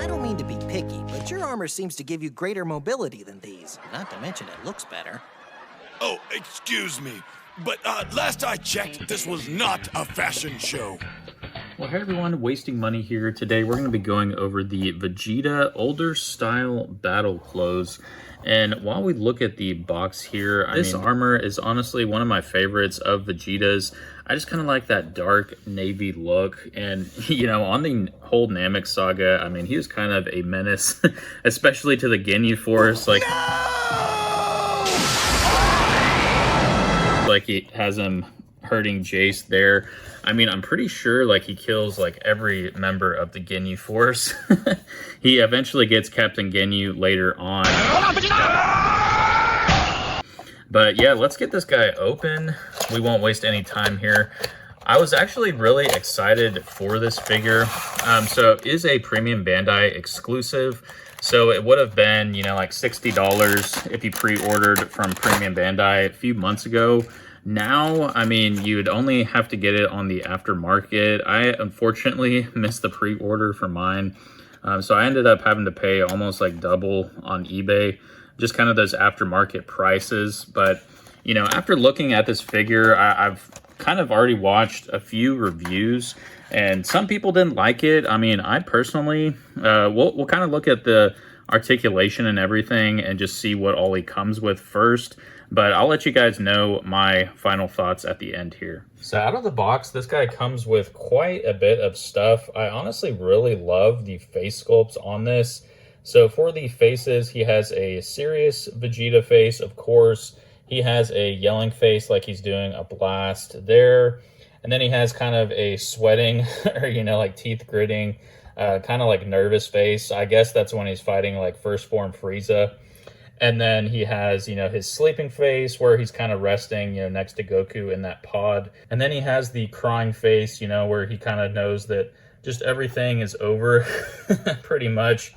I don't mean to be picky, but your armor seems to give you greater mobility than these. Not to mention it looks better. Oh, excuse me, but last I checked, this was not a fashion show. Well, hey everyone, Wasting Money here. Today we're going to be going over the Vegeta older style battle clothes. And while we look at the box here, this armor is honestly one of my favorites of Vegeta's. I just kind of like that dark navy look. And, you know, on the whole Namek saga, I mean, he was kind of a menace, especially to the Ginyu Force. Like, like he has him hurting Jace there. I mean, I'm pretty sure, like, he kills, like, every member of the Ginyu Force. He eventually gets Captain Ginyu later on. But, yeah, let's get this guy open. We won't waste any time here. I was actually really excited for this figure. So, it is a Premium Bandai exclusive. So, it would have been, you know, like $60 if you pre-ordered from Premium Bandai a few months ago. Now, I mean, you'd only have to get it on the aftermarket. I unfortunately missed the pre-order for mine. So I ended up having to pay almost like double on eBay, just kind of those aftermarket prices. But, you know, after looking at this figure, I've kind of already watched a few reviews and some people didn't like it. I mean, I personally, we'll kind of look at the articulation and everything and just see what all he comes with first. But I'll let you guys know my final thoughts at the end here. So out of the box, this guy comes with quite a bit of stuff. I honestly really love the face sculpts on this. So for the faces, he has a serious Vegeta face, of course. He has a yelling face like he's doing a blast there. And then he has kind of a sweating or, you know, like teeth gritting, kind of like nervous face. I guess that's when he's fighting like first form Frieza. And then he has, you know, his sleeping face where he's kind of resting, you know, next to Goku in that pod. And then he has the crying face, you know, where he kind of knows that just everything is over, pretty much.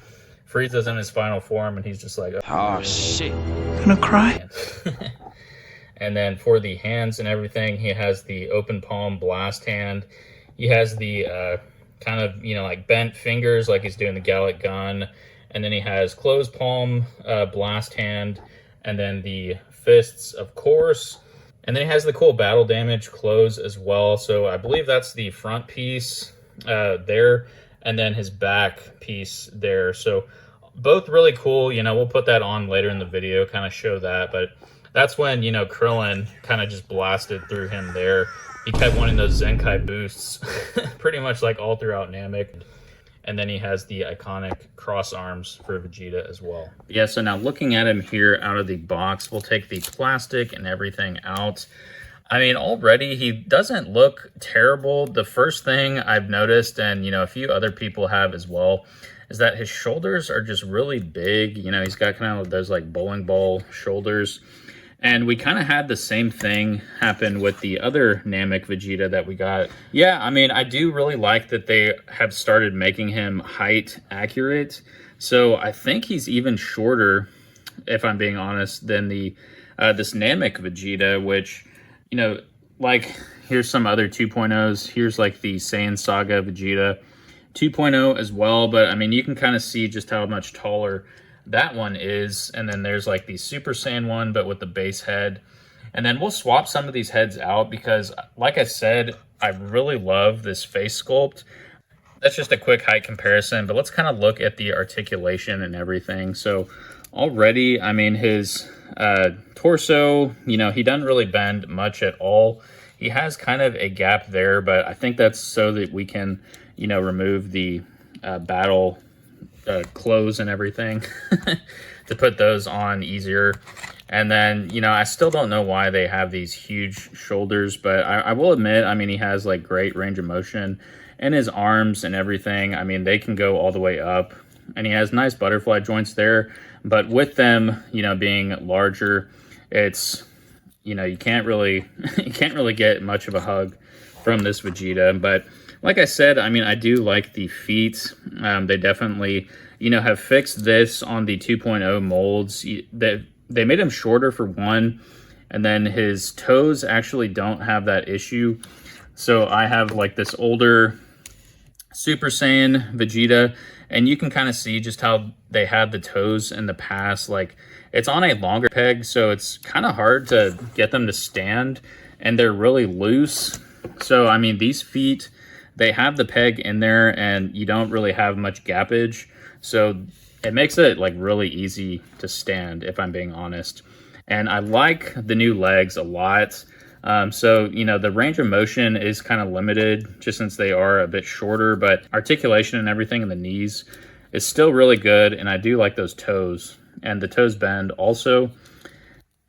Frieza's in his final form, and he's just like, oh shit, I'm gonna cry. And then for the hands and everything, he has the open palm blast hand. He has the kind of, you know, like bent fingers, like he's doing the Gallic gun. And then he has closed palm, blast hand, and then the fists, of course. And then he has the cool battle damage close as well. So I believe that's the front piece there, and then his back piece there. So both really cool. You know, we'll put that on later in the video, kind of show that. But that's when, you know, Krillin kind of just blasted through him there. He kept wanting those Zenkai boosts pretty much like all throughout Namek. And then he has the iconic cross arms for Vegeta as well. Yeah, so now looking at him here out of the box, we'll take the plastic and everything out. I mean, already he doesn't look terrible. The first thing I've noticed, and, you know, a few other people have as well, is that his shoulders are just really big. You know, he's got kind of those like bowling ball shoulders. And we kind of had the same thing happen with the other Namek Vegeta that we got. Yeah, I mean, I do really like that they have started making him height accurate. So I think he's even shorter, if I'm being honest, than the this Namek Vegeta, which, you know, like, here's some other 2.0s. Here's like the Saiyan Saga Vegeta 2.0 as well. But, I mean, you can kind of see just how much taller that one is. And then there's like the Super Saiyan one, but with the base head. And then we'll swap some of these heads out because, like I said, I really love this face sculpt. That's just a quick height comparison, but let's kind of look at the articulation and everything. So already, I mean, his torso, you know, he doesn't really bend much at all. He has kind of a gap there, but I think that's so that we can, you know, remove the battle clothes and everything to put those on easier. And then, you know, I still don't know why they have these huge shoulders, but I will admit, I mean, he has like great range of motion, and his arms and everything, I mean, they can go all the way up, and he has nice butterfly joints there. But with them, you know, being larger, it's, you know, you can't really get much of a hug from this Vegeta. But like I said, I mean, I do like the feet. They definitely, you know, have fixed this on the 2.0 molds. They made him shorter for one, and then his toes actually don't have that issue. So I have like this older Super Saiyan Vegeta, and you can kind of see just how they had the toes in the past. Like, it's on a longer peg, so it's kind of hard to get them to stand, and they're really loose. So, I mean, these feet, they have the peg in there, and you don't really have much gappage. So it makes it like really easy to stand, if I'm being honest. And I like the new legs a lot. So, you know, the range of motion is kind of limited just since they are a bit shorter, but articulation and everything in the knees is still really good. And I do like those toes, and the toes bend also.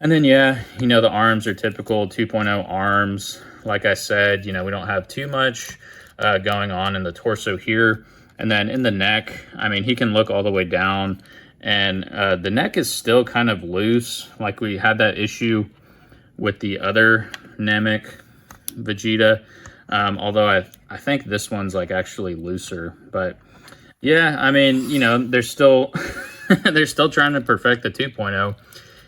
And then, yeah, you know, the arms are typical 2.0 arms. Like I said, you know, we don't have too much going on in the torso here. And then in the neck, I mean, he can look all the way down, and the neck is still kind of loose. Like we had that issue with the other Namek Vegeta, although I think this one's like actually looser. But yeah, I mean, you know, they're still they're still trying to perfect the 2.0,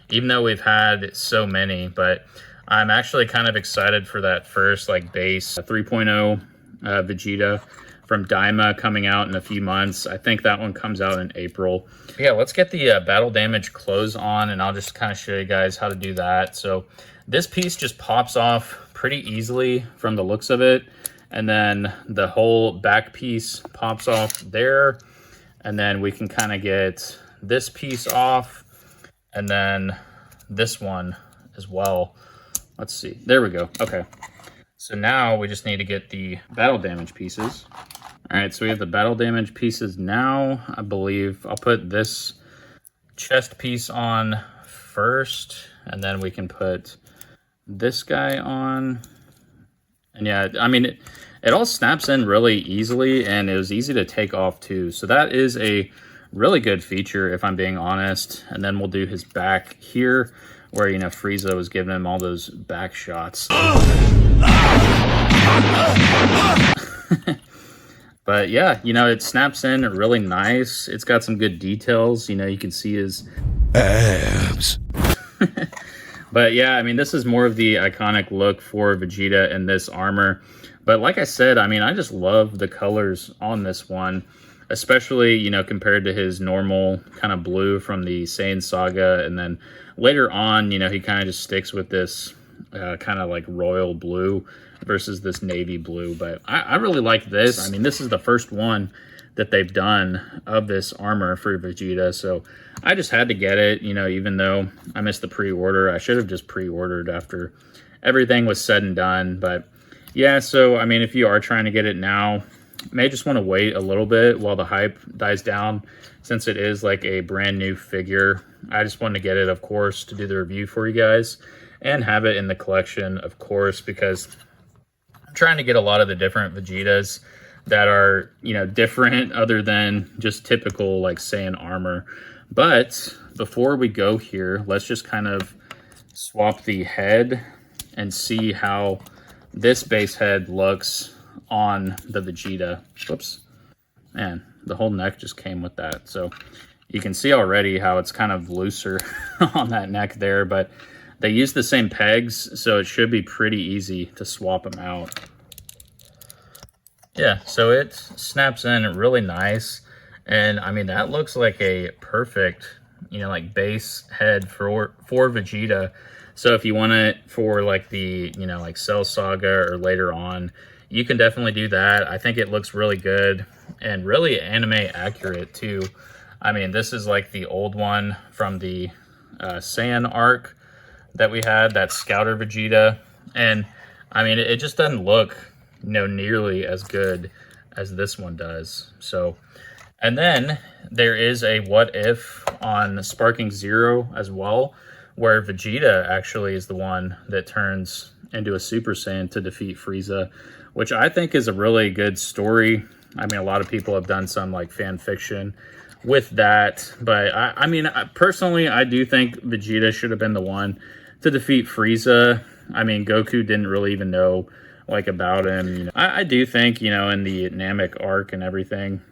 even though we've had so many. But I'm actually kind of excited for that first like base 3.0 Vegeta from Daima coming out in a few months. I think that one comes out in April. Yeah, let's get the battle damage close on, and I'll just kind of show you guys how to do that. So this piece just pops off pretty easily from the looks of it, and then the whole back piece pops off there, and then we can kind of get this piece off, and then this one as well. Let's see, there we go. Okay, so now we just need to get the battle damage pieces. All right, so we have the battle damage pieces now. I believe I'll put this chest piece on first, and then we can put this guy on. And yeah, I mean, it all snaps in really easily, and it was easy to take off too. So that is a really good feature, if I'm being honest. And then we'll do his back here, where, you know, Frieza was giving him all those back shots. But yeah, you know, it snaps in really nice. It's got some good details. You know, you can see his abs. But yeah, I mean, this is more of the iconic look for Vegeta in this armor. But like I said, I mean, I just love the colors on this one, especially, you know, compared to his normal kind of blue from the Saiyan Saga. And then later on, you know, he kind of just sticks with this kind of like royal blue versus this navy blue. But I really like this. I mean, this is the first one that they've done of this armor for Vegeta, so I just had to get it, you know, even though I missed the pre-order. I should have just pre-ordered after everything was said and done. But yeah, so I mean, if you are trying to get it now, you may just want to wait a little bit while the hype dies down, since it is like a brand new figure. I just wanted to get it, of course, to do the review for you guys and have it in the collection, of course, because I'm trying to get a lot of the different Vegetas that are, you know, different other than just typical like Saiyan armor. But before we go here, let's just kind of swap the head and see how this base head looks on the Vegeta. Whoops. Man, the whole neck just came with that. So you can see already how it's kind of looser on that neck there, but they use the same pegs, so it should be pretty easy to swap them out. Yeah, so it snaps in really nice. And I mean, that looks like a perfect, you know, like base head for Vegeta. So if you want it for like the, you know, like Cell Saga or later on, you can definitely do that. I think it looks really good and really anime accurate too. I mean, this is like the old one from the Saiyan arc that we had, that Scouter Vegeta. And I mean, it just doesn't look, you know, nearly as good as this one does. So, and then there is a what if on Sparking Zero as well, where Vegeta actually is the one that turns into a Super Saiyan to defeat Frieza, which I think is a really good story. I mean, a lot of people have done some like fan fiction with that, but I mean, personally, I do think Vegeta should have been the one to defeat Frieza. I mean, Goku didn't really even know like about him. You know, I do think, you know, in the Namek arc and everything,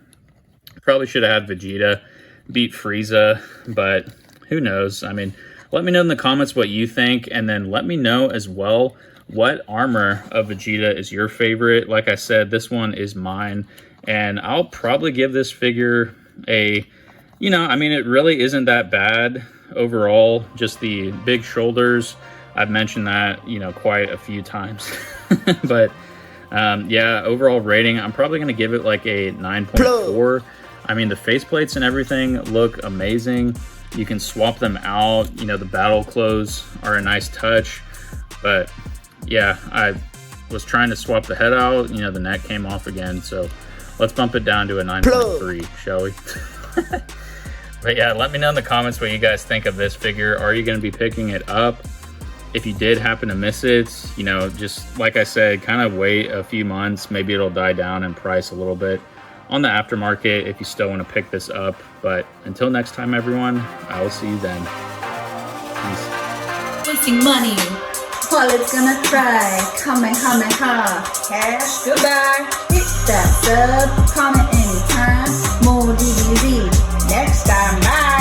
probably should have had Vegeta beat Frieza, but who knows? I mean, let me know in the comments what you think, and then let me know as well what armor of Vegeta is your favorite. Like I said, this one is mine, And I'll probably give this figure a, you know, I mean, it really isn't that bad overall. Just the big shoulders, I've mentioned that, you know, quite a few times. But yeah, overall rating, I'm probably going to give it like a 9.4. I mean, the faceplates and everything look amazing. You can swap them out. You know, the battle clothes are a nice touch. But yeah, I was trying to swap the head out. You know, the neck came off again. So let's bump it down to a 9.3, shall we? But yeah, let me know in the comments what you guys think of this figure. Are you going to be picking it up? If you did happen to miss it, you know, just like I said, kind of wait a few months. Maybe it'll die down in price a little bit on the aftermarket if you still want to pick this up. But until next time, everyone, I will see you then. Peace. Wasting money. Wallet's gonna cry. Kamehameha. Cash. Goodbye. Hit that sub. Comment anytime. More DDZ. Next time. Bye.